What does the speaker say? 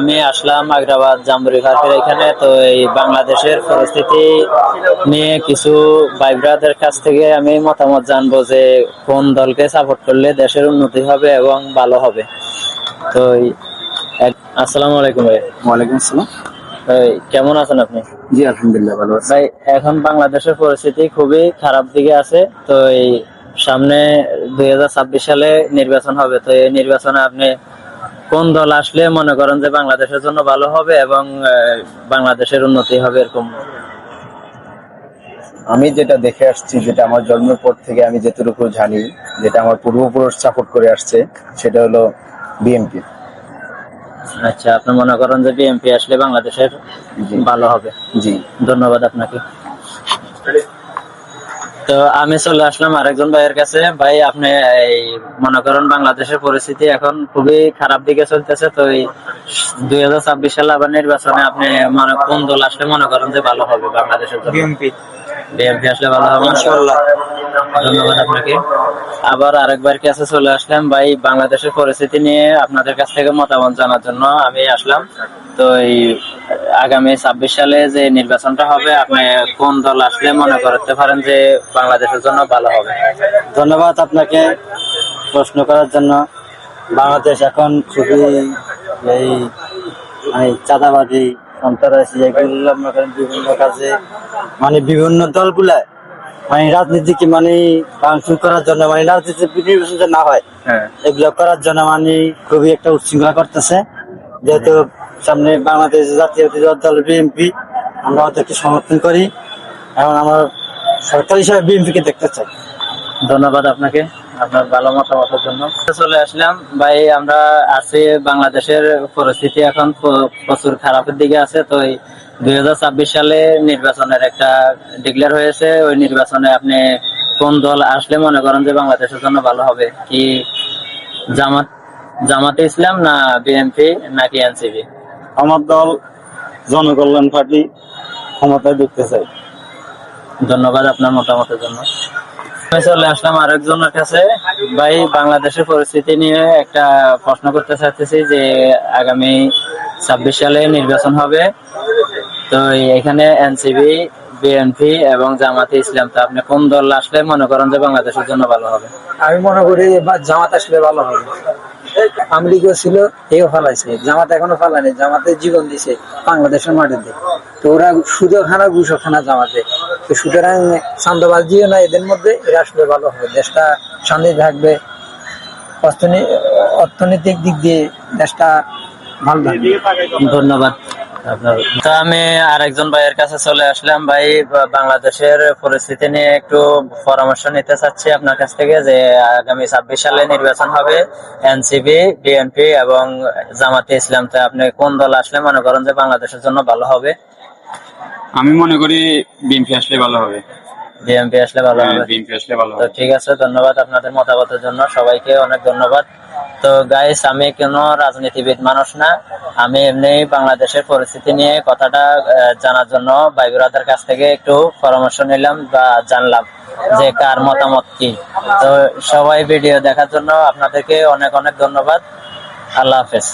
আমি আসলাম আগ্রাবাদ জাম্বুরি পার্কের এখানে। তো এই বাংলাদেশের পরিস্থিতি নিয়ে কিছু ভাই ব্রাদের কাছ থেকে আমি মতামত জানবো যে কোন দলকে সাপোর্ট করলে দেশের উন্নতি হবে এবং ভালো হবে। তো আসসালামু আলাইকুম ভাই। ওয়ালাইকুম আসসালাম। ভাই কেমন আছেন আপনি? জি আলহামদুলিল্লাহ ভালো আছি। ভাই এখন বাংলাদেশের পরিস্থিতি খুবই খারাপ দিকে আছে। তো এই সামনে 2026 সালে নির্বাচন হবে। তো এই নির্বাচনে আপনি কোন দল আসলে মনে করেন যে বাংলাদেশের জন্য ভালো হবে এবং বাংলাদেশের উন্নতি হবে এরকম? আমি যেটা দেখে আসছি, যেটা আমার জন্মের পর থেকে আমি যেটুকু জানি, যেটা আমার পূর্বপুরুষ সাপোর্ট করে আসছে, সেটা হলো বিএনপি। আচ্ছা, আপনি মনে করেন যে বিএনপি আসলে বাংলাদেশের ভালো হবে? জি ধন্যবাদ আপনাকে। তো আমি চলে আসলাম আরেকজন ভাইয়ের কাছে। ভাই আপনি এই মনে করেন বাংলাদেশের পরিস্থিতি এখন খুবই খারাপ দিকে চলতেছে। তো এই 2026 সালে আবার নির্বাচনে আপনি কোন দল আসলে মনে করেন যে ভালো হবে বাংলাদেশের জন্য? বিএনপি। বিএনপি আসলে ভালো হবে ইনশাআল্লাহ। ধন্যবাদ আপনাকে। আবার আরেকবার কাছে চলে আসলাম ভাই, বাংলাদেশের পরিস্থিতি নিয়ে আপনাদের কাছ থেকে মতামত জানার জন্য আমি আসলাম। তো এই আগামী 26 সালে যে নির্বাচনটা হবে, আপনি কোন দল আসলে মনে করতে পারেন যে বাংলাদেশের জন্য ভালো হবে? ধন্যবাদ আপনাকে প্রশ্ন করার জন্য। বাংলাদেশ এখন খুবই এই চাঁদাবাদী সন্ত্রাসী এগুলো বিভিন্ন কাজে বিভিন্ন দলগুলা রাজনীতিকে ভাঙচুর করার জন্য রাজনীতি নির্বাচন যে না হয় এগুলো করার জন্য খুবই একটা উচ্ছৃঙ্খলা করতেছে। যেহেতু সামনে বাংলাদেশ জাতীয় দল বিএনপি, আমরা ওদেরকে সমর্থন করি এবং আমরা সরকার হিসাবে বিএনপি কে দেখতে চাই। ধন্যবাদ আপনাকে আপনার ভালো মতামতের জন্য। চলে আসলাম ভাই, আমরা আছি বাংলাদেশের পরিস্থিতি এখন প্রচুর খারাপের দিকে আছে। তো 2026 সালে নির্বাচনের একটা ডিক্লেয়ার হয়েছে। ওই নির্বাচনে আপনি কোন দল আসলে মনে করেন যে বাংলাদেশের জন্য ভালো হবে? কি জামাতে ইসলাম, না বিএনপি, নাকি এনসিপি? আমার দল জনকল্যাণ পার্টি ক্ষমতায় দেখতে চাই। ধন্যবাদ আপনার মতামতের জন্য। আমি চলে আসলাম আরেকজনের কাছে। ভাই বাংলাদেশের পরিস্থিতি নিয়ে একটা প্রশ্ন করতে চাইতেছি যে আগামী 26 সালে নির্বাচন হবে। তো এখানে এনসিপি, বিএনপি এবং জামাতে ইসলাম। তো আপনি কোন দল আসলে মনে করেন যে বাংলাদেশের জন্য ভালো হবে? আমি মনে করি জামাত আসলে ভালো হবে। আমলিগ ছিল, এও ফালাইছে, জামাত এখনো ফালায়নি। জামাতে জীবন দিছে বাংলাদেশের মাটিতে। তো ওরা সুদও খানা ঘুষও খানা জামাতে। তো সুতরাং চান্দাবাজিও না এদের মধ্যে, এরা আসলে ভালো হবে। দেশটা শান্তি থাকবে, অর্থনৈতিক দিক দিয়ে দেশটা ভালো থাকবে। ধন্যবাদ আপনার। তো আমি আরেকজন ভাইয়ের কাছে চলে আসলাম। ভাই বাংলাদেশের পরিস্থিতি নিয়ে একটু পরামর্শ নিতে চাচ্ছি আপনার কাছ থেকে যে আগামী 26 সালে নির্বাচন হবে, এনসিপি, বিএনপি এবং জামাতে ইসলাম। তো আপনি কোন দল আসলে মনে করেন যে বাংলাদেশের জন্য ভালো হবে? আমি মনে করি বিএনপি আসলে ভালো হবে। বিএনপি আসলে ভালো হবে। বিএনপি আসলে ভালো তো হবে। ঠিক আছে, ধন্যবাদ আপনাদের মতামতের জন্য। সবাইকে অনেক ধন্যবাদ। তো গাইস, আমি কোনো রাজনীতিবিদ মানুষ না, আমি এমনি বাংলাদেশের পরিস্থিতি নিয়ে কথাটা জানার জন্য ভাই ব্রাদার কাছ থেকে একটু পরামর্শ নিলাম বা জানলাম যে কার মতামত কি। তো সবাই ভিডিও দেখার জন্য আপনাদেরকে অনেক অনেক ধন্যবাদ। আল্লাহ হাফেজ।